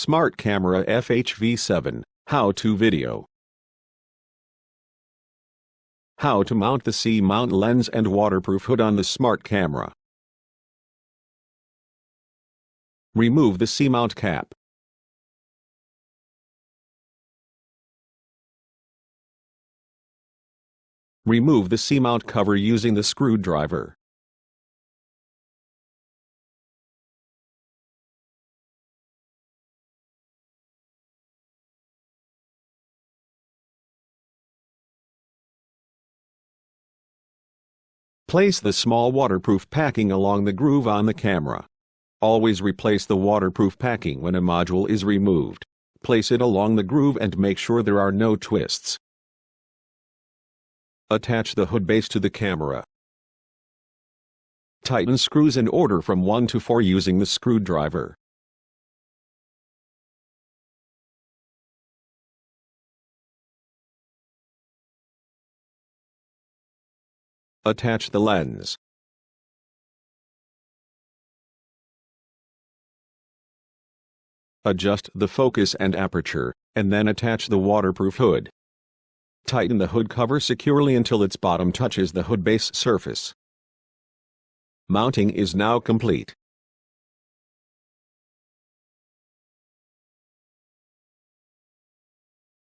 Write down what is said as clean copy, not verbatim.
Smart Camera FHV7 How-to video. How to mount the C-mount lens and waterproof hood on the smart camera. Remove the C-mount cap. Remove the C-mount cover using the screwdriver. Place the small waterproof packing along the groove on the camera. Always replace the waterproof packing when a module is removed. Place it along the groove and make sure there are no twists. Attach the hood base to the camera. Tighten screws in order from 1 to 4 using the screwdriver. Attach the lens. Adjust the focus and aperture, and then attach the waterproof hood. Tighten the hood cover securely until its bottom touches the hood base surface. Mounting is now complete.